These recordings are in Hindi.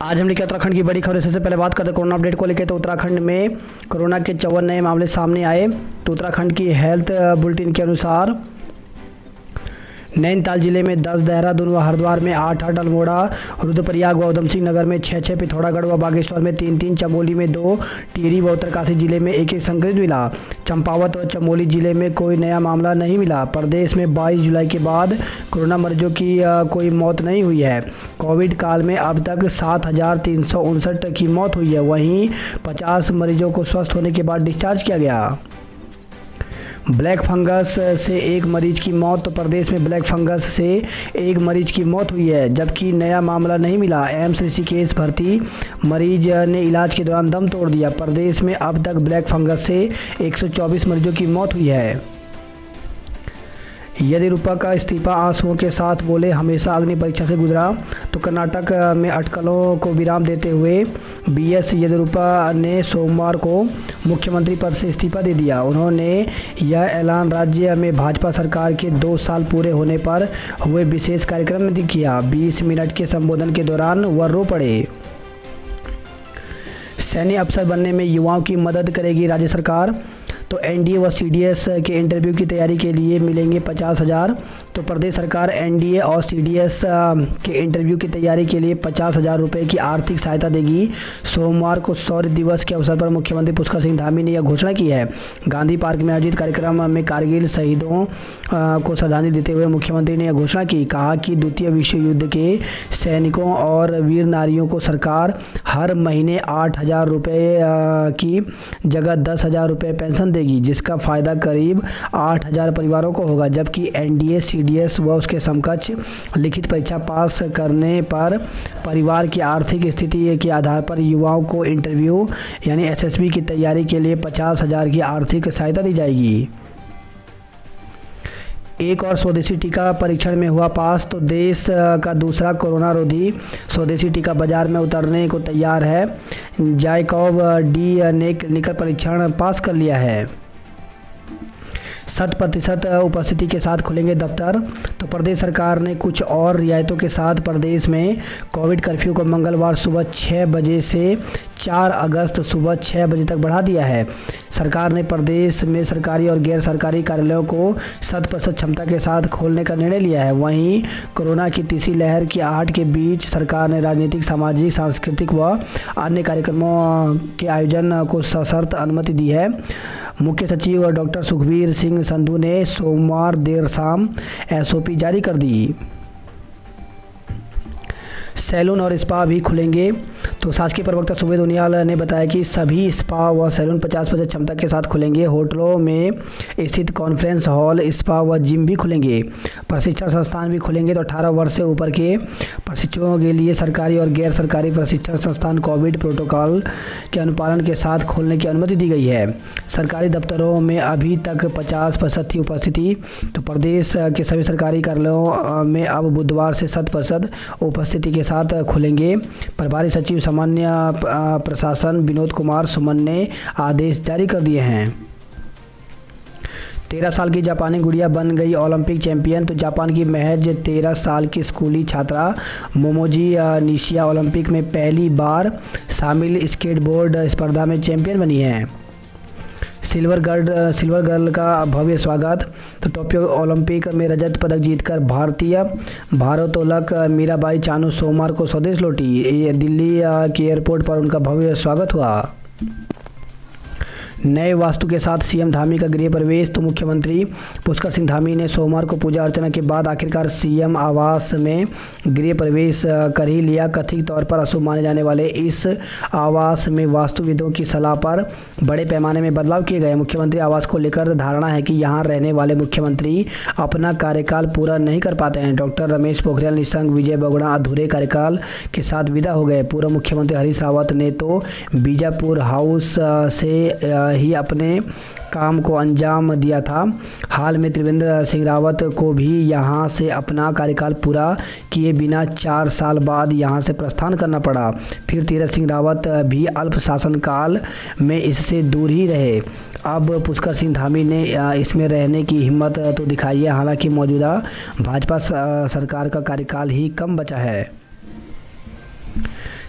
आज हम लेकर उत्तराखंड की बड़ी खबर। सबसे पहले बात करते हैं कोरोना अपडेट को लेकर। तो उत्तराखंड में कोरोना के 54 नए मामले सामने आए। तो उत्तराखंड की हेल्थ बुलेटिन के अनुसार नैनीताल जिले में 10, देहरादून व हरिद्वार में 8, अल्मोड़ा, रुद्रप्रयाग व उधमसिंह नगर में 6, पिथौरागढ़ व बागेश्वर में 3, चमोली में 2, टिहरी व उत्तरकाशी जिले में 1 संक्रमित मिला। चंपावत व चमोली जिले में कोई नया मामला नहीं मिला। प्रदेश में 22 जुलाई के बाद कोरोना मरीजों की कोई मौत नहीं हुई है। कोविड काल में अब तक 7,359 की मौत हुई है। वहीं 50 मरीजों को स्वस्थ होने के बाद डिस्चार्ज किया गया। ब्लैक फंगस से एक मरीज की मौत। तो प्रदेश में ब्लैक फंगस से एक मरीज की मौत हुई है, जबकि नया मामला नहीं मिला। एम्स ऋषिकेश भर्ती मरीज ने इलाज के दौरान दम तोड़ दिया। प्रदेश में अब तक ब्लैक फंगस से 124 मरीजों की मौत हुई है। येदियुरप्पा का इस्तीफा आंसुओं के साथ बोले, हमेशा अग्नि परीक्षा से गुजरा। तो कर्नाटक में अटकलों को विराम देते हुए बीएस येदियुरप्पा ने सोमवार को मुख्यमंत्री पद से इस्तीफा दे दिया। उन्होंने यह ऐलान राज्य में भाजपा सरकार के 2 साल पूरे होने पर हुए विशेष कार्यक्रम में किया। 20 मिनट के संबोधन के दौरान वह रो पड़े। सैन्य अफसर बनने में युवाओं की मदद करेगी राज्य सरकार। तो एनडीए व सीडीएस के इंटरव्यू की तैयारी के लिए मिलेंगे 50,000। तो प्रदेश सरकार एनडीए और सीडीएस के इंटरव्यू की तैयारी के लिए 50,000 रुपये की आर्थिक सहायता देगी। सोमवार को शौर्य दिवस के अवसर पर मुख्यमंत्री पुष्कर सिंह धामी ने यह घोषणा की है। गांधी पार्क में आयोजित कार्यक्रम में कारगिल शहीदों को श्रद्धांजलि देते हुए मुख्यमंत्री ने यह घोषणा की। कहा कि द्वितीय विश्व युद्ध के सैनिकों और वीर नारियों को सरकार हर महीने 8,000 रुपये की जगह 10,000 रुपये पेंशन देगी, जिसका फायदा करीब 8,000 परिवारों को होगा। जबकि एनडीए, सीडीएस व उसके समकक्ष लिखित परीक्षा पास करने पर परिवार की आर्थिक स्थिति के आधार पर युवाओं को इंटरव्यू यानी एसएसबी की तैयारी के लिए 50,000 की आर्थिक सहायता दी जाएगी। एक और स्वदेशी टीका परीक्षण में हुआ पास। तो देश का दूसरा कोरोना रोधी स्वदेशी टीका बाजार में उतरने को तैयार है। जाइकोव डी ने क्लिनिकल परीक्षण पास कर लिया है। 100% उपस्थिति के साथ खुलेंगे दफ्तर। तो प्रदेश सरकार ने कुछ और रियायतों के साथ प्रदेश में कोविड कर्फ्यू को मंगलवार सुबह 6 बजे से 4 अगस्त सुबह 6 बजे तक बढ़ा दिया है। सरकार ने प्रदेश में सरकारी और गैर सरकारी कार्यालयों को 100% क्षमता के साथ खोलने का निर्णय लिया है। वहीं कोरोना की तीसरी लहर की आहट के बीच सरकार ने राजनीतिक, सामाजिक, सांस्कृतिक व अन्य कार्यक्रमों के आयोजन को सशर्त अनुमति दी है। मुख्य सचिव डॉक्टर सुखबीर सिंह संधू ने सोमवार देर शाम एसओपी जारी कर दी। सैलून और स्पा भी खुलेंगे। तो शासकीय प्रवक्ता सुबेद उनियाल ने बताया कि सभी स्पा व सैलून 50% क्षमता के साथ खुलेंगे। होटलों में स्थित कॉन्फ्रेंस हॉल, स्पा व जिम भी खुलेंगे। प्रशिक्षण संस्थान भी खुलेंगे। तो 18 वर्ष से ऊपर के प्रशिक्षुओं के लिए सरकारी और गैर सरकारी प्रशिक्षण संस्थान कोविड प्रोटोकॉल के अनुपालन के साथ खोलने की अनुमति दी गई है। सरकारी दफ्तरों में अभी तक 50% थी उपस्थिति। तो प्रदेश के सभी सरकारी कार्यालयों में अब बुधवार से 100% उपस्थिति के साथ खुलेंगे। प्रभारी सचिव सामान्य प्रशासन विनोद कुमार सुमन ने आदेश जारी कर दिए हैं। 13 साल की जापानी गुड़िया बन गई ओलंपिक चैंपियन। तो जापान की महज 13 साल की स्कूली छात्रा मोमोजी निशिया ओलंपिक में पहली बार शामिल स्केटबोर्ड स्पर्धा में चैंपियन बनी है। सिल्वर गर्ल का भव्य स्वागत। तो टोक्यो ओलंपिक में रजत पदक जीतकर भारतीय भारोत्तोलक मीराबाई चानू सोमवार को स्वदेश लौटी। दिल्ली के एयरपोर्ट पर उनका भव्य स्वागत हुआ। नए वास्तु के साथ सीएम धामी का गृह प्रवेश। तो मुख्यमंत्री पुष्कर सिंह धामी ने सोमवार को पूजा अर्चना के बाद आखिरकार सीएम आवास में गृह प्रवेश कर ही लिया। कथित तौर पर अशुभ माने जाने वाले इस आवास में वास्तुविदों की सलाह पर बड़े पैमाने में बदलाव किए गए। मुख्यमंत्री आवास को लेकर धारणा है कि यहाँ रहने वाले मुख्यमंत्री अपना कार्यकाल पूरा नहीं कर पाते हैं। डॉक्टर रमेश पोखरियाल निशंक, विजय बहुगुणा अधूरे कार्यकाल के साथ विदा हो गए। पूर्व मुख्यमंत्री हरीश रावत ने तो बीजापुर हाउस से ही अपने काम को अंजाम दिया था। हाल में त्रिवेंद्र सिंह रावत को भी यहां से अपना कार्यकाल पूरा किए बिना 4 साल बाद यहां से प्रस्थान करना पड़ा। फिर तीरथ सिंह रावत भी अल्प शासनकाल में इससे दूर ही रहे। अब पुष्कर सिंह धामी ने इसमें रहने की हिम्मत तो दिखाई है। हालांकि मौजूदा भाजपा सरकार का कार्यकाल ही कम बचा है।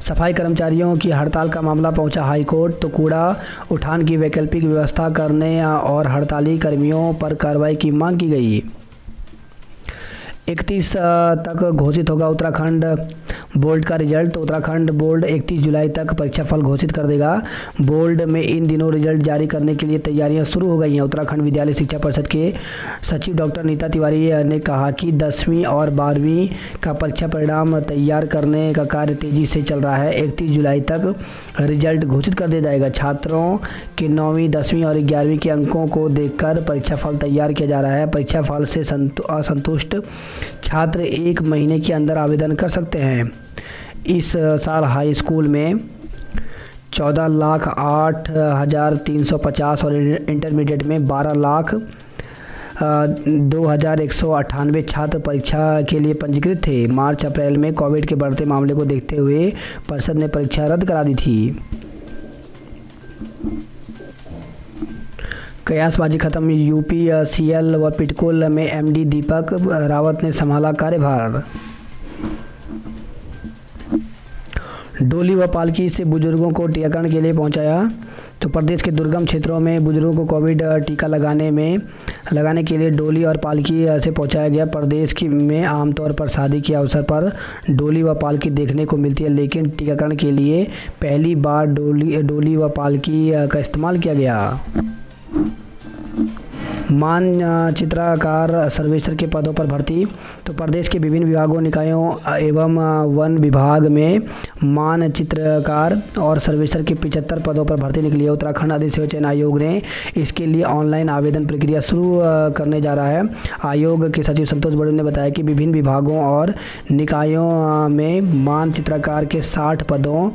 सफाई कर्मचारियों की हड़ताल का मामला पहुंचा हाईकोर्ट, तो कूड़ा उठान की वैकल्पिक व्यवस्था करने और हड़ताली कर्मियों पर कार्रवाई की मांग की गई। 31 तक घोषित होगा उत्तराखंड बोर्ड का रिजल्ट। तो उत्तराखंड बोर्ड 31 जुलाई तक परीक्षा फल घोषित कर देगा। बोर्ड में इन दिनों रिजल्ट जारी करने के लिए तैयारियां शुरू हो गई हैं। उत्तराखंड विद्यालय शिक्षा परिषद के सचिव डॉक्टर नीता तिवारी ने कहा कि 10वीं और 12वीं का परीक्षा परिणाम तैयार करने का कार्य तेजी से चल रहा है। 31 जुलाई तक रिजल्ट घोषित कर दिया जाएगा। छात्रों के 9वीं, 10वीं और 11वीं के अंकों को देखकर परीक्षा फल तैयार किया जा रहा है। परीक्षा फल से असंतुष्ट छात्र 1 महीने के अंदर आवेदन कर सकते हैं। इस साल हाई स्कूल में 14,08,350 और इंटरमीडिएट में 12,02,198 छात्र परीक्षा के लिए पंजीकृत थे। मार्च अप्रैल में कोविड के बढ़ते मामले को देखते हुए परिषद ने परीक्षा रद्द करा दी थी। कयासबाजी खत्म, यूपीसीएल व पिटकुल में एमडी दीपक रावत ने संभाला कार्यभार। डोली व पालकी से बुजुर्गों को टीकाकरण के लिए पहुंचाया। तो प्रदेश के दुर्गम क्षेत्रों में बुजुर्गों को कोविड टीका लगाने के लिए डोली और पालकी से पहुंचाया गया। प्रदेश में आमतौर पर शादी के अवसर पर डोली व पालकी देखने को मिलती है, लेकिन टीकाकरण के लिए पहली बार डोली व पालकी का इस्तेमाल किया गया। मानचित्रकार सर्वेसर के पदों पर भर्ती। तो प्रदेश के विभिन्न विभागों, निकायों एवं वन विभाग में मानचित्रकार और सर्वेसर के 75 पदों पर भर्ती निकली है। उत्तराखंड अधिसूचना आयोग ने इसके लिए ऑनलाइन आवेदन प्रक्रिया शुरू करने जा रहा है। आयोग के सचिव संतोष बड़े ने बताया कि विभिन्न विभागों और निकायों में मानचित्रकार के 60 पदों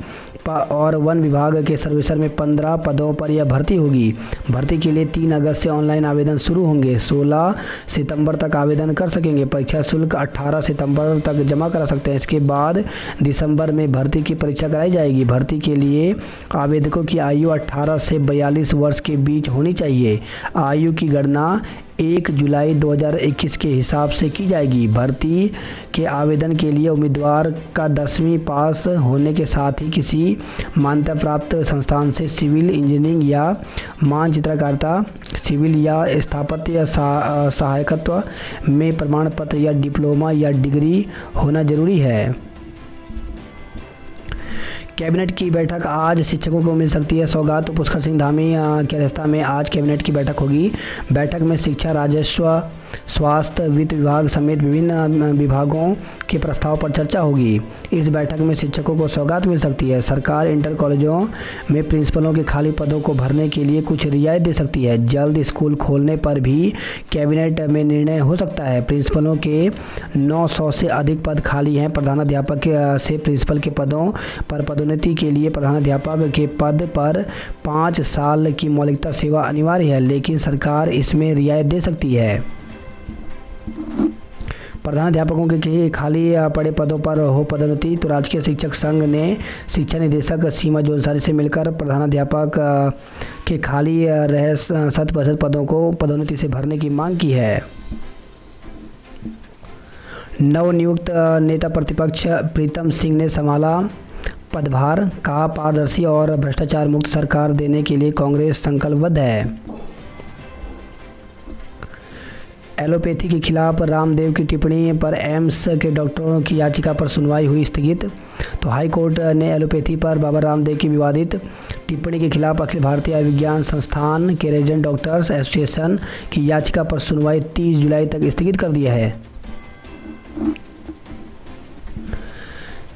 और वन विभाग के सर्वेसर में 15 पदों पर यह भर्ती होगी। भर्ती के लिए 3 अगस्त से ऑनलाइन आवेदन शुरू होंगे। 16 सितंबर तक आवेदन कर सकेंगे। परीक्षा शुल्क 18 सितंबर तक जमा करा सकते हैं। इसके बाद दिसंबर में भर्ती की परीक्षा कराई जाएगी। भर्ती के लिए आवेदकों की आयु 18 से 42 वर्ष के बीच होनी चाहिए। आयु की गणना 1 जुलाई 2021 के हिसाब से की जाएगी। भर्ती के आवेदन के लिए उम्मीदवार का 10वीं पास होने के साथ ही किसी मान्यता प्राप्त संस्थान से सिविल इंजीनियरिंग या मानचित्रकारिता, सिविल या स्थापत्य सहायकत्व में प्रमाण पत्र या डिप्लोमा या डिग्री होना जरूरी है। कैबिनेट की बैठक आज शिक्षकों को मिल सकती है सौगात। तो पुष्कर सिंह धामी की अध्यक्षता में आज कैबिनेट की बैठक होगी। बैठक में शिक्षा, राजस्व, स्वास्थ्य, वित्त विभाग समेत विभिन्न विभागों के प्रस्ताव पर चर्चा होगी। इस बैठक में शिक्षकों को सौगात मिल सकती है। सरकार इंटर कॉलेजों में प्रिंसिपलों के खाली पदों को भरने के लिए कुछ रियायत दे सकती है। जल्द स्कूल खोलने पर भी कैबिनेट में निर्णय हो सकता है। प्रिंसिपलों के 900 से अधिक पद खाली हैं। प्रधानाध्यापक से प्रिंसिपल के पदों पर पदोन्नति के लिए प्रधानाध्यापक के पद पर 5 साल की मौलिकता सेवा अनिवार्य है, लेकिन सरकार इसमें रियायत दे सकती है। प्रधानाध्यापकों के खाली पड़े पदों पर हो पदोन्नति। तो राजकीय शिक्षक संघ ने शिक्षा निदेशक सीमा जोनसारी से मिलकर प्रधानाध्यापक के खाली रहे 100% पदों को पदोन्नति से भरने की मांग की है। नवनियुक्त नेता प्रतिपक्ष प्रीतम सिंह ने संभाला पदभार। कहा, पारदर्शी और भ्रष्टाचार मुक्त सरकार देने के लिए कांग्रेस संकल्पबद्ध है। एलोपैथी के खिलाफ रामदेव की टिप्पणी पर एम्स के डॉक्टरों की याचिका पर सुनवाई हुई स्थगित। तो हाई कोर्ट ने एलोपैथी पर बाबा रामदेव की विवादित टिप्पणी के खिलाफ अखिल भारतीय आयुर्विज्ञान संस्थान के रेजिडेंट डॉक्टर्स एसोसिएशन की याचिका पर सुनवाई 30 जुलाई तक स्थगित कर दिया है।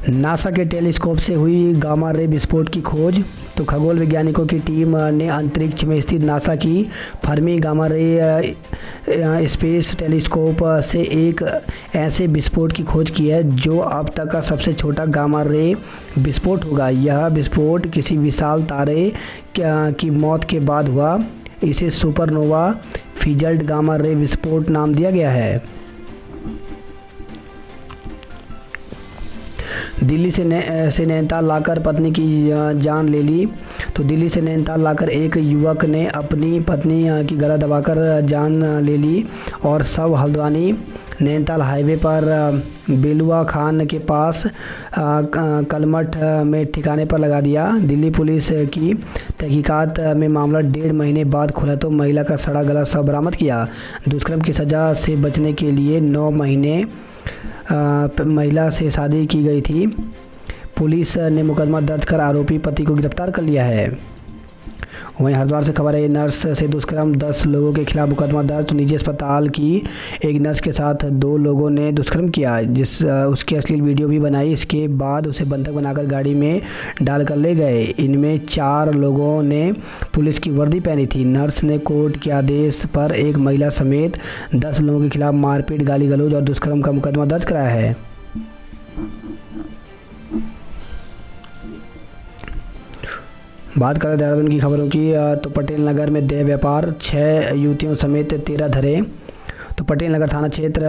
नासा के टेलीस्कोप से हुई गामा रे विस्फोट की खोज। तो खगोल वैज्ञानिकों की टीम ने अंतरिक्ष में स्थित नासा की Fermi gamma ray space telescope से एक ऐसे विस्फोट की खोज की है जो अब तक का सबसे छोटा गामा रे विस्फोट होगा। यह विस्फोट किसी विशाल तारे की मौत के बाद हुआ। इसे सुपरनोवा फिजल्ड गामा रे विस्फोट नाम दिया गया है। दिल्ली से नैनीताल लाकर पत्नी की जान ले ली। तो दिल्ली से नैनीताल लाकर एक युवक ने अपनी पत्नी की गला दबाकर जान ले ली और शव हल्द्वानी नैनीताल हाईवे पर बेलुआ खान के पास कलमठ में ठिकाने पर लगा दिया। दिल्ली पुलिस की तहकीकात में मामला 1.5 महीने बाद खुला तो महिला का सड़ा गला शव बरामद किया। दुष्कर्म की सज़ा से बचने के लिए 9 महीने महिला से शादी की गई थी। पुलिस ने मुकदमा दर्ज कर आरोपी पति को गिरफ्तार कर लिया है। वहीं हरिद्वार से खबर है, नर्स से दुष्कर्म, 10 लोगों के खिलाफ मुकदमा दर्ज। तो निजी अस्पताल की एक नर्स के साथ 2 लोगों ने दुष्कर्म किया, उसकी अश्लील वीडियो भी बनाई। इसके बाद उसे बंधक बनाकर गाड़ी में डालकर ले गए। इनमें 4 लोगों ने पुलिस की वर्दी पहनी थी। नर्स ने कोर्ट के आदेश पर एक महिला समेत 10 लोगों के खिलाफ मारपीट, गाली गलौज और दुष्कर्म का मुकदमा दर्ज कराया है। बात करें देहरादून की खबरों की, तो पटेल नगर में देह व्यापार, 6 युवतियों समेत 13 धरे। तो पटेल नगर थाना क्षेत्र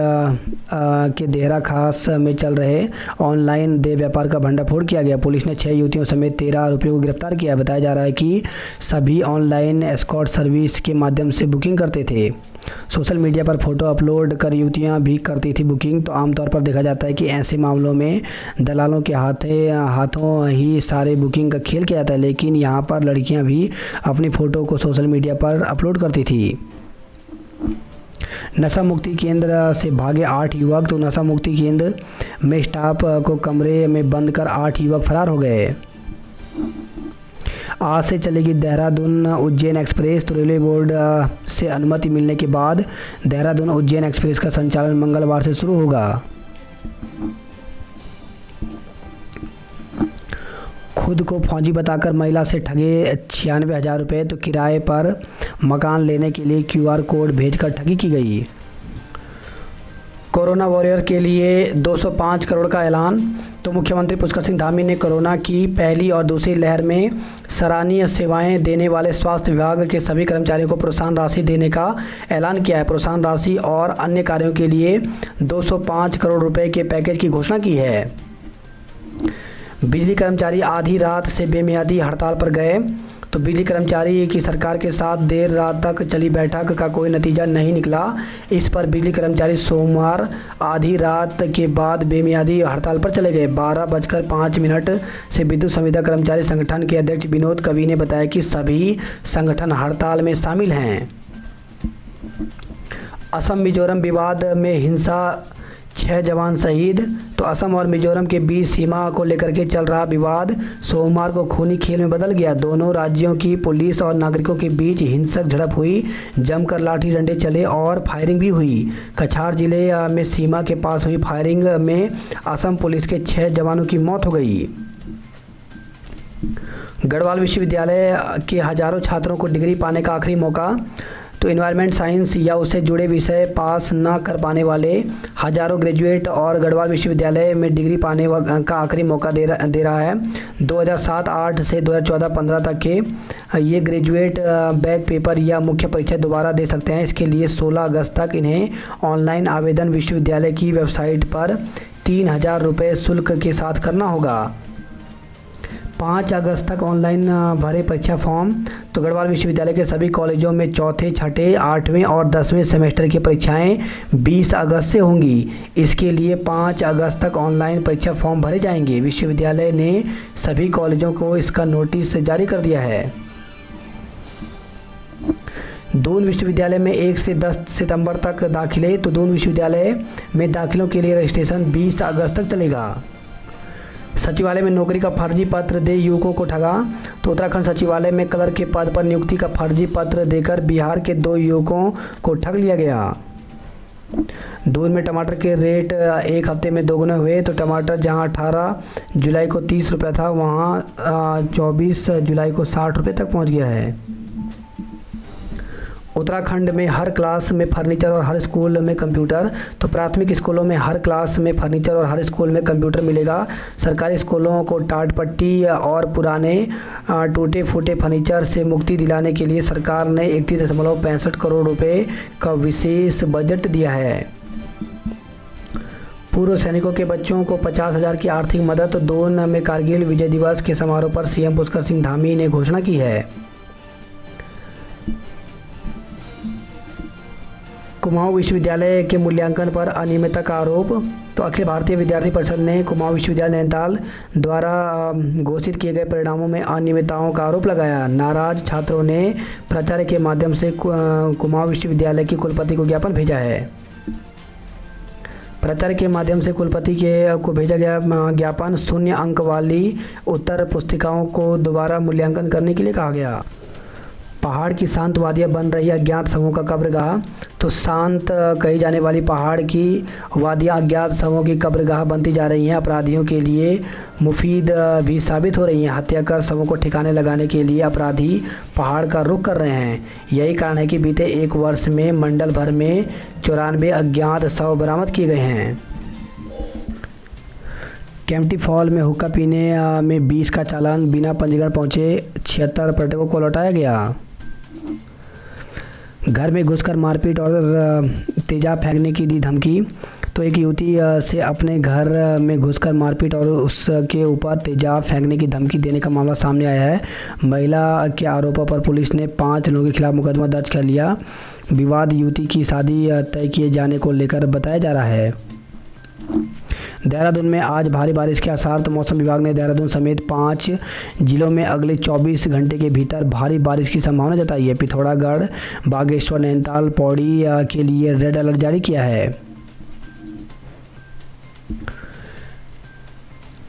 के देहरा खास में चल रहे ऑनलाइन देह व्यापार का भंडाफोड़ किया गया। पुलिस ने 6 युवतियों समेत 13 आरोपियों को गिरफ्तार किया। बताया जा रहा है कि सभी ऑनलाइन एस्कॉर्ट सर्विस के माध्यम से बुकिंग करते थे। सोशल मीडिया पर फोटो अपलोड कर युवतियां भी करती थी बुकिंग। तो आमतौर पर देखा जाता है कि ऐसे मामलों में दलालों के हाथों ही सारे बुकिंग का खेल किया जाता है, लेकिन यहाँ पर लड़कियां भी अपनी फ़ोटो को सोशल मीडिया पर अपलोड करती थी। नशा मुक्ति केंद्र से भागे 8 युवक। तो नशा मुक्ति केंद्र में स्टाफ को कमरे में बंद कर 8 युवक फरार हो गए। आज से चलेगी देहरादून उज्जैन एक्सप्रेस। तो रेलवे बोर्ड से अनुमति मिलने के बाद देहरादून उज्जैन एक्सप्रेस का संचालन मंगलवार से शुरू होगा। खुद को फौजी बताकर महिला से ठगे 96,000 रुपये। तो किराए पर मकान लेने के लिए QR कोड भेजकर ठगी की गई। कोरोना वॉरियर के लिए 205 करोड़ का ऐलान। तो मुख्यमंत्री पुष्कर सिंह धामी ने कोरोना की पहली और दूसरी लहर में सराहनीय सेवाएं देने वाले स्वास्थ्य विभाग के सभी कर्मचारियों को प्रोत्साहन राशि देने का ऐलान किया है। प्रोत्साहन राशि और अन्य कार्यों के लिए 205 करोड़ रुपए के पैकेज की घोषणा की है। बिजली कर्मचारी आधी रात से बेमियादी हड़ताल पर गए। तो बिजली कर्मचारी की सरकार के साथ देर रात तक चली बैठक का कोई नतीजा नहीं निकला। इस पर बिजली कर्मचारी सोमवार आधी रात के बाद बेमियादी हड़ताल पर चले गए। 12:05 से विद्युत संविदा कर्मचारी संगठन के अध्यक्ष विनोद कवि ने बताया कि सभी संगठन हड़ताल में शामिल हैं। असम मिजोरम विवाद में हिंसा, 6 जवान शहीद। तो असम और मिजोरम के बीच सीमा को लेकर के चल रहा विवाद सोमवार को खूनी खेल में बदल गया। दोनों राज्यों की पुलिस और नागरिकों के बीच हिंसक झड़प हुई, जमकर लाठी डंडे चले और फायरिंग भी हुई। कछार जिले में सीमा के पास हुई फायरिंग में असम पुलिस के 6 जवानों की मौत हो गई। गढ़वाल विश्वविद्यालय के हजारों छात्रों को डिग्री पाने का आखिरी मौका। तो इन्वायरमेंट साइंस या उससे जुड़े विषय पास न कर पाने वाले हजारों ग्रेजुएट और गढ़वाल विश्वविद्यालय में डिग्री पाने का आखिरी मौका दे रहा है। 2007-08 से 2014-15 तक के ये ग्रेजुएट बैक पेपर या मुख्य परीक्षा दोबारा दे सकते हैं। इसके लिए 16 अगस्त तक इन्हें ऑनलाइन आवेदन विश्वविद्यालय की वेबसाइट पर 3,000 रुपये शुल्क के साथ करना होगा। 5 अगस्त तक ऑनलाइन भरे परीक्षा फॉर्म। तो गढ़वाल विश्वविद्यालय के सभी कॉलेजों में चौथे, छठे, 8वें और 10वें सेमेस्टर की परीक्षाएं 20 अगस्त से होंगी। इसके लिए 5 अगस्त तक ऑनलाइन परीक्षा फॉर्म भरे जाएंगे। विश्वविद्यालय ने सभी कॉलेजों को इसका नोटिस जारी कर दिया है। दून विश्वविद्यालय में 1 से 10 सितंबर तक दाखिले। तो दून विश्वविद्यालय में दाखिलों के लिए रजिस्ट्रेशन 20 अगस्त तक चलेगा। सचिवालय में नौकरी का फर्जी पत्र दे युवकों को ठगा। तो उत्तराखंड सचिवालय में क्लर्क के पद पर नियुक्ति का फर्जी पत्र देकर बिहार के 2 युवकों को ठग लिया गया। दूध में टमाटर के रेट एक हफ्ते में दोगुने हुए। तो टमाटर जहां 18 जुलाई को 30 रुपये था, वहां 24 जुलाई को 60 रुपये तक पहुंच गया है। उत्तराखंड में हर क्लास में फर्नीचर और हर स्कूल में कंप्यूटर। तो प्राथमिक स्कूलों में हर क्लास में फर्नीचर और हर स्कूल में कंप्यूटर मिलेगा। सरकारी स्कूलों को टाट पट्टी और पुराने टूटे फूटे फर्नीचर से मुक्ति दिलाने के लिए सरकार ने 31.65 करोड़ रुपए का विशेष बजट दिया है। पूर्व सैनिकों के बच्चों को 50,000 की आर्थिक मदद। दून में कारगिल विजय दिवस के समारोह पर सीएम पुष्कर सिंह धामी ने घोषणा की है। कुमाऊं विश्वविद्यालय के मूल्यांकन पर अनियमितता का आरोप। तो अखिल भारतीय विद्यार्थी परिषद ने कुमाऊं विश्वविद्यालय नैनीताल द्वारा घोषित किए गए परिणामों में अनियमितताओं का आरोप लगाया। नाराज छात्रों ने प्राचार्य के माध्यम से कुमाऊं विश्वविद्यालय की कुलपति को ज्ञापन भेजा है। प्राचार्य के माध्यम से कुलपति को भेजा गया ज्ञापन 0 अंक वाली उत्तर पुस्तिकाओं को दोबारा मूल्यांकन करने के लिए कहा गया। पहाड़ की शांत वादियाँ बन रही अज्ञात समूह का कब्रगाह। तो शांत कही जाने वाली पहाड़ की वादियाँ अज्ञात समूह की कब्रगाह बनती जा रही हैं। अपराधियों के लिए मुफीद भी साबित हो रही हैं। हत्या कर समूह को ठिकाने लगाने के लिए अपराधी पहाड़ का रुख कर रहे हैं। यही कारण है कि बीते 1 वर्ष में मंडल भर में 94 अज्ञात शव बरामद किए गए हैं। केम्प्टी फॉल में हुक्का पीने में 20 का चालान, बिना पंजीकरण पहुंचे 76 पर्यटकों को लौटाया गया। घर में घुसकर मारपीट और तेजाब फेंकने की दी धमकी। तो एक युवती से अपने घर में घुसकर मारपीट और उसके ऊपर तेजाब फेंकने की धमकी देने का मामला सामने आया है। महिला के आरोपों पर पुलिस ने 5 लोगों के खिलाफ मुकदमा दर्ज कर लिया। विवाद युवती की शादी तय किए जाने को लेकर बताया जा रहा है। देहरादून में आज भारी बारिश के आसार। तो मौसम विभाग ने देहरादून समेत 5 जिलों में अगले 24 घंटे के भीतर भारी बारिश की संभावना जताई है। पिथौरागढ़, बागेश्वर, नैनीताल, पौड़ी के लिए रेड अलर्ट जारी किया है।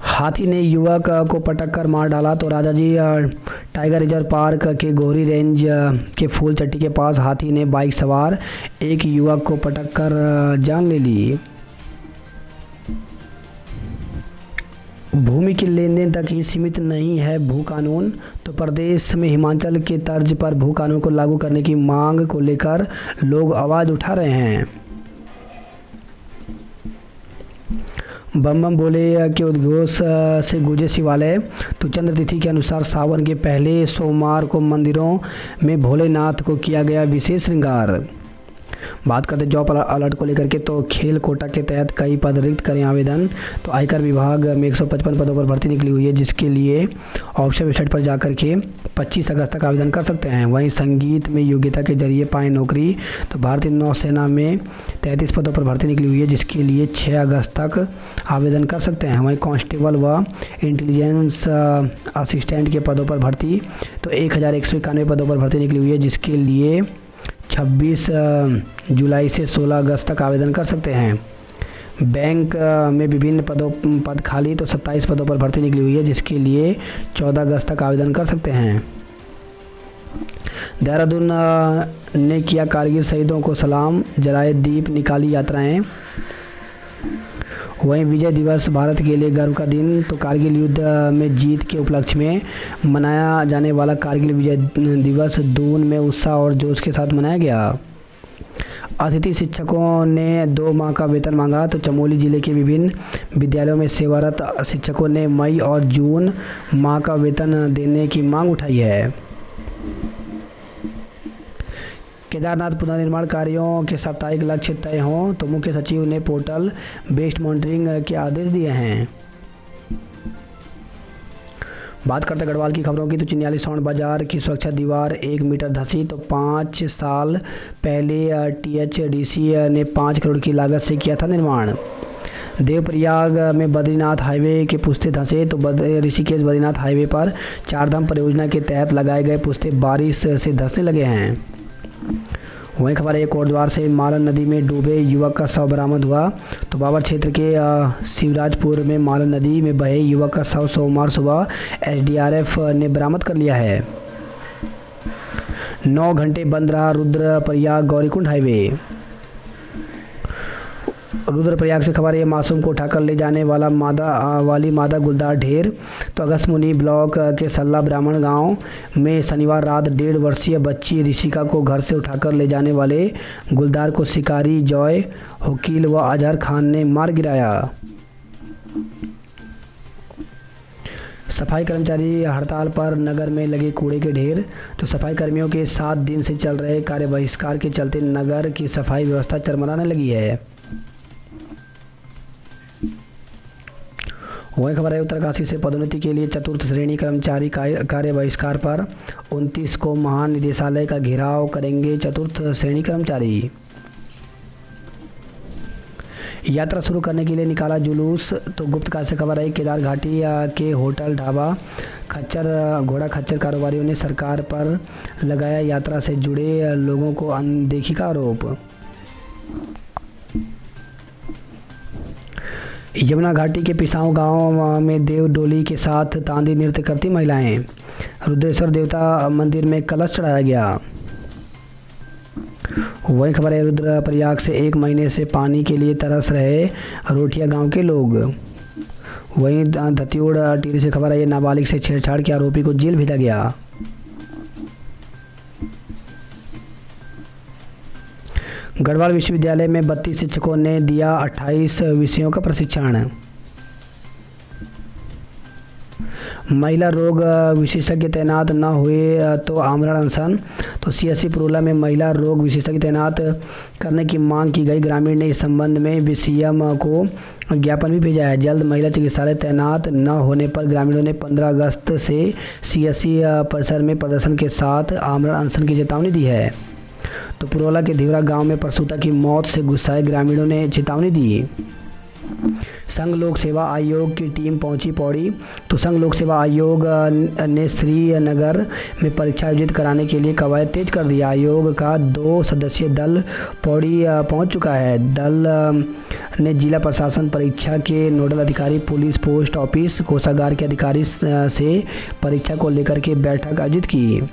हाथी ने युवक को पटक कर मार डाला। तो राजाजी टाइगर रिजर्व पार्क के गोहरी रेंज के फूल चट्टी के पास हाथी ने बाइक सवार एक युवक को पटक कर जान ले ली। भूमि के लेन देन तक ही सीमित नहीं है भू कानून। तो प्रदेश में हिमाचल के तर्ज पर भू कानून को लागू करने की मांग को लेकर लोग आवाज़ उठा रहे हैं। बम बम बोले के उद्घोष से गूंजे शिवालय। तो चंद्र तिथि के अनुसार सावन के पहले सोमवार को मंदिरों में भोलेनाथ को किया गया विशेष श्रृंगार। बात करते जॉब अलर्ट को लेकर के। तो खेल कोटा के तहत कई पद रिक्त करें आवेदन। तो आयकर विभाग में 155 पदों पर भर्ती निकली हुई है, जिसके लिए ऑफिशियल वेबसाइट पर जाकर के 25 अगस्त तक आवेदन कर सकते हैं। वहीं संगीत में योग्यता के जरिए पाएँ नौकरी। तो भारतीय नौसेना में 33 पदों पर भर्ती निकली हुई है, जिसके लिए 6 अगस्त तक आवेदन कर सकते हैं। वहीं कांस्टेबल व इंटेलिजेंस असिस्टेंट के पदों पर भर्ती। तो 1191 पदों पर भर्ती निकली हुई है, जिसके लिए 26 जुलाई से 16 अगस्त तक आवेदन कर सकते हैं। बैंक में विभिन्न पद खाली। तो 27 पदों पर भर्ती निकली हुई है, जिसके लिए 14 अगस्त तक आवेदन कर सकते हैं। देहरादून ने किया कारगिल शहीदों को सलाम, जलाए दीप, निकाली यात्राएं। वहीं विजय दिवस भारत के लिए गर्व का दिन। तो कारगिल युद्ध में जीत के उपलक्ष्य में मनाया जाने वाला कारगिल विजय दिवस दून में उत्साह और जोश के साथ मनाया गया। अतिथि शिक्षकों ने 2 माह का वेतन मांगा। तो चमोली जिले के विभिन्न विद्यालयों में सेवारत शिक्षकों ने मई और जून माह का वेतन देने की मांग उठाई है। केदारनाथ पुनर्निर्माण कार्यों के साप्ताहिक लक्ष्य तय हों। तो मुख्य सचिव ने पोर्टल बेस्ड मॉनिटरिंग के आदेश दिए हैं। बात करते गढ़वाल की खबरों की। तो चिन्याली स्वर्ण बाजार की सुरक्षा दीवार 1 मीटर धंसी। तो 5 साल पहले THDC ने 5 करोड़ की लागत से किया था निर्माण। देवप्रयाग में बद्रीनाथ हाईवे के पुस्ते धंसे। तो ऋषिकेश बद्रीनाथ हाईवे पर चारधाम परियोजना के तहत लगाए गए पुस्ते बारिश से धंसने लगे हैं। वहीं खबर एक और द्वार से मालन नदी में डूबे युवक का शव बरामद हुआ। तो बाबर क्षेत्र के शिवराजपुर में मालन नदी में बहे युवक का शव सोमवार सुबह SDRF ने बरामद कर लिया है। 9 घंटे बंद रहा रुद्रप्रयाग गौरीकुंड हाईवे। रुद्रप्रयाग से खबर है, मासूम को उठाकर ले जाने वाला मादा गुलदार ढेर। तो अगस्त मुनि ब्लॉक के सल्ला ब्राह्मण गांव में शनिवार रात 1.5 वर्षीय बच्ची ऋषिका को घर से उठाकर ले जाने वाले गुलदार को शिकारी जॉय, वकील व अजहर खान ने मार गिराया। सफाई कर्मचारी हड़ताल पर, नगर में लगे कूड़े के ढेर। तो सफाई कर्मियों के 7 दिन से चल रहे कार्य बहिष्कार के चलते नगर की सफाई व्यवस्था चरमराने लगी है। वही खबर है, उत्तरकाशी से पदोन्नति के लिए 4th श्रेणी कर्मचारी कार्य बहिष्कार पर। 29 को महानिदेशालय का घेराव करेंगे 4th श्रेणी कर्मचारी। यात्रा शुरू करने के लिए निकाला जुलूस, तो गुप्त का से खबर है। केदार घाटी के होटल ढाबा खच्चर घोड़ा खच्चर कारोबारियों ने सरकार पर लगाया यात्रा से जुड़े लोगों को अनदेखी का आरोप। यमुना घाटी के पिसाऊ गांव में देव डोली के साथ तांदी नृत्य करती महिलाएं। रुद्रेश्वर देवता मंदिर में कलश चढ़ाया गया। वही खबर है, रुद्रप्रयाग से 1 महीने से पानी के लिए तरस रहे रोटिया गांव के लोग। वहीं धतियोड़ टिहरी से खबर है, ये नाबालिग से छेड़छाड़ के आरोपी को जेल भेजा गया। गढ़वाल विश्वविद्यालय में 32 शिक्षकों ने दिया 28 विषयों का प्रशिक्षण। महिला रोग विशेषज्ञ तैनात न हुए तो आमरण अनशन, तो सीएससी पुरोला में महिला रोग विशेषज्ञ तैनात करने की मांग की गई। ग्रामीण ने इस संबंध में सीएम को ज्ञापन भी भेजा है। जल्द महिला चिकित्सालय तैनात न होने पर ग्रामीणों ने 15 अगस्त से सीएससी परिसर में प्रदर्शन के साथ आमरण अनशन की चेतावनी दी है। तो पुरोला के धीवरा गांव में प्रसूता की मौत से गुस्साए ग्रामीणों ने चेतावनी दी। संघ लोक सेवा आयोग की टीम पहुंची पौड़ी, तो संघ लोक सेवा आयोग ने श्रीनगर में परीक्षा आयोजित कराने के लिए कवायद तेज कर दिया। आयोग का 2 सदस्यीय दल पौड़ी पहुंच चुका है। दल ने जिला प्रशासन, परीक्षा के नोडल अधिकारी, पुलिस, पोस्ट ऑफिस, कोषागार के अधिकारी से परीक्षा को लेकर के बैठक आयोजित की।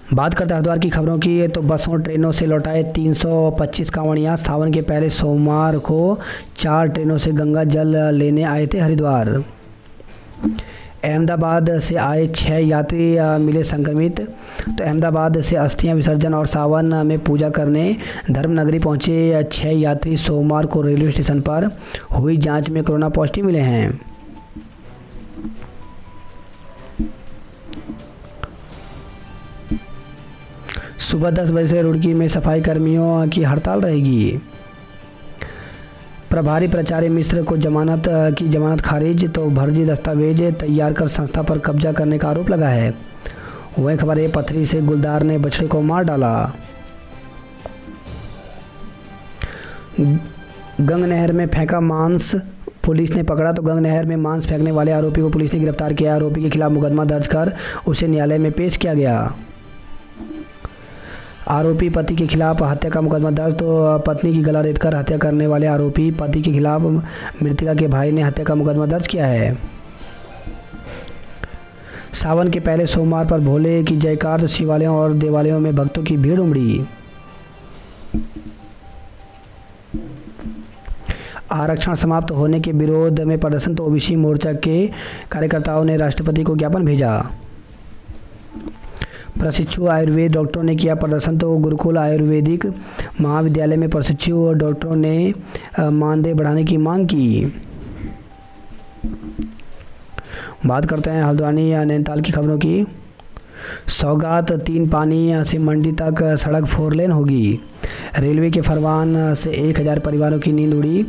बात करते हैं हरिद्वार की खबरों की, तो बसों ट्रेनों से लौटाए 325 कांवड़ियाँ। सावन के पहले सोमवार को 4 ट्रेनों से गंगा जल लेने आए थे हरिद्वार। अहमदाबाद से आए 6 यात्री मिले संक्रमित, तो अहमदाबाद से अस्थियां विसर्जन और सावन में पूजा करने धर्मनगरी पहुंचे 6 यात्री सोमवार को रेलवे स्टेशन पर हुई जांच में कोरोना पॉजिटिव मिले हैं। सुबह 10 बजे से रुड़की में सफाई कर्मियों की हड़ताल रहेगी। प्रभारी प्राचार्य मिश्र को जमानत खारिज, तो फर्जी दस्तावेज तैयार कर संस्था पर कब्जा करने का आरोप लगा है। वही खबर है, पथरी से गुलदार ने बछड़े को मार डाला। गंग नहर में फेंका मांस, पुलिस ने पकड़ा, तो गंग नहर में मांस फेंकने वाले आरोपी को पुलिस ने गिरफ्तार किया। आरोपी के खिलाफ मुकदमा दर्ज कर उसे न्यायालय में पेश किया गया। आरोपी पति के खिलाफ हत्या का मुकदमा दर्ज, तो पत्नी की गला रेतकर हत्या करने वाले आरोपी पति के खिलाफ मृतका के भाई ने हत्या का मुकदमा दर्ज किया है। सावन के पहले सोमवार पर भोले की जयकार, तो शिवालयों और देवालयों में भक्तों की भीड़ उमड़ी। आरक्षण समाप्त होने के विरोध में प्रदर्शन, तो ओबीसी मोर्चा के कार्यकर्ताओं ने राष्ट्रपति को ज्ञापन भेजा। प्रशिक्षु आयुर्वेद डॉक्टरों ने किया प्रदर्शन, तो गुरुकुल आयुर्वेदिक महाविद्यालय में प्रशिक्षु डॉक्टरों ने मानदेय बढ़ाने की मांग की। बात करते हैं हल्द्वानी या नैनीताल की खबरों की। सौगात 3 पानी से मंडी तक सड़क 4 लेन होगी। रेलवे के फरमान से 1000 परिवारों की नींद उड़ी,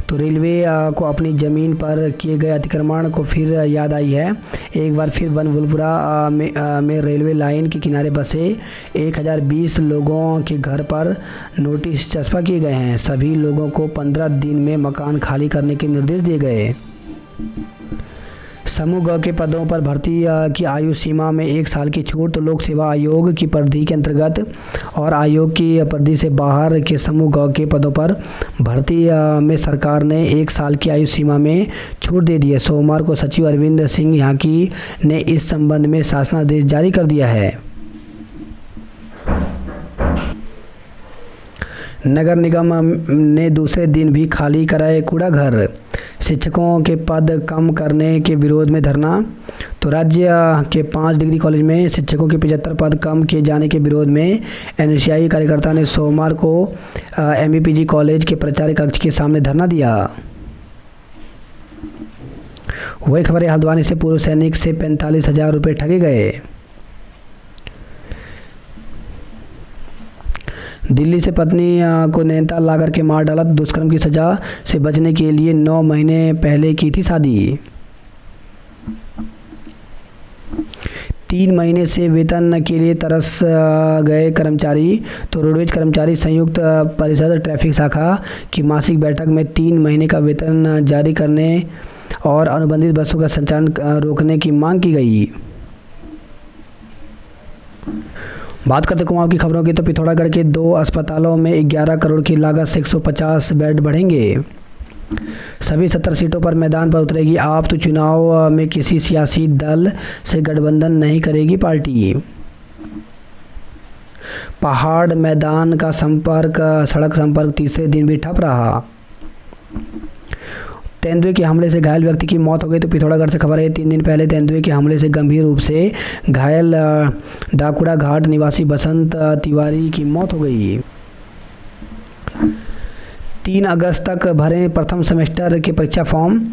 तो रेलवे को अपनी ज़मीन पर किए गए अतिक्रमण को फिर याद आई है। एक बार फिर बनभुलपुरा में रेलवे लाइन के किनारे बसे 1020 लोगों के घर पर नोटिस चस्पा किए गए हैं। सभी लोगों को 15 दिन में मकान खाली करने के निर्देश दिए गए। समूह ग के पदों पर भर्ती की आयु सीमा में 1 साल की छूट, तो लोक सेवा आयोग की परिधि के अंतर्गत और आयोग की परिधि से बाहर के समूह ग के पदों पर भर्ती में सरकार ने 1 साल की आयु सीमा में छूट दे दी है। सोमवार को सचिव अरविंद सिंह याकी ने इस संबंध में शासनादेश जारी कर दिया है। नगर निगम ने दूसरे दिन भी खाली कराए कूड़ा घर। शिक्षकों के पद कम करने के विरोध में धरना, तो राज्य के 5 डिग्री कॉलेज में शिक्षकों के 75 पद कम किए जाने के विरोध में एनएसयूआई कार्यकर्ता ने सोमवार को एमईपीजी कॉलेज के प्राचार्य कक्ष के सामने धरना दिया। वही खबर है, हल्द्वानी से पूर्व सैनिक से 45,000 रुपये ठगे गए। दिल्ली से पत्नी को नैनीताल लाकर के मार डाला, दुष्कर्म की सजा से बचने के लिए 9 महीने पहले की थी शादी। 3 महीने से वेतन के लिए तरस गए कर्मचारी। तो रोडवेज कर्मचारी संयुक्त परिषद ट्रैफिक शाखा की मासिक बैठक में 3 महीने का वेतन जारी करने और अनुबंधित बसों का संचालन रोकने की मांग की गई। बात करते कुमाऊं की खबरों की, तो पिथौरागढ़ के 2 अस्पतालों में 11 करोड़ की लागत से 150 बेड बढ़ेंगे। सभी 70 सीटों पर मैदान पर उतरेगी आप। तो चुनाव में किसी सियासी दल से गठबंधन नहीं करेगी पार्टी। पहाड़ मैदान का सड़क संपर्क तीसरे दिन भी ठप रहा। तेंदुए के हमले से घायल व्यक्ति की मौत हो गई। तो पिथौरागढ़ से खबर है, 3 दिन पहले तेंदुए के हमले से गंभीर रूप से घायल डाकुड़ा घाट निवासी बसंत तिवारी की मौत हो गई। 3 अगस्त तक भरें प्रथम सेमेस्टर के परीक्षा फॉर्म।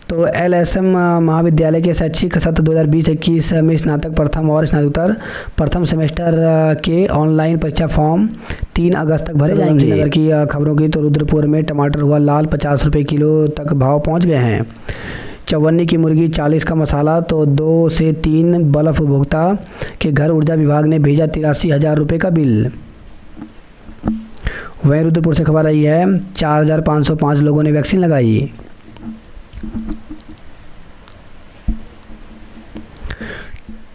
तो LSM महाविद्यालय के शैक्षिक सत्र 2020-21 में स्नातक प्रथम और स्नातकोत्तर प्रथम सेमेस्टर के ऑनलाइन परीक्षा फॉर्म 3 अगस्त तक भरे जाएंगे। नगर की खबरों की, तो रुद्रपुर में टमाटर हुआ लाल, 50 रुपये किलो तक भाव पहुंच गए हैं। चवन्नी की मुर्गी 40 का मसाला। तो 2 से 3 बल्ब उपभोक्ता के घर ऊर्जा विभाग ने भेजा 83,000 रुपये का बिल। वहीं रुद्रपुर से खबर आई है, 4,505 लोगों ने वैक्सीन लगाई।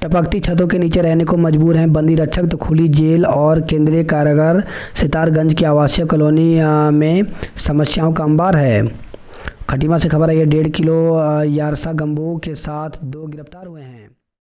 टपकती छतों के नीचे रहने को मजबूर हैं बंदी रक्षक। तो खुली जेल और केंद्रीय कारागार। सितारगंज की आवासीय कॉलोनी में समस्याओं का अंबार है। खटीमा से खबर आई है, 1.5 किलो यारसा गंबो के साथ 2 गिरफ्तार हुए हैं।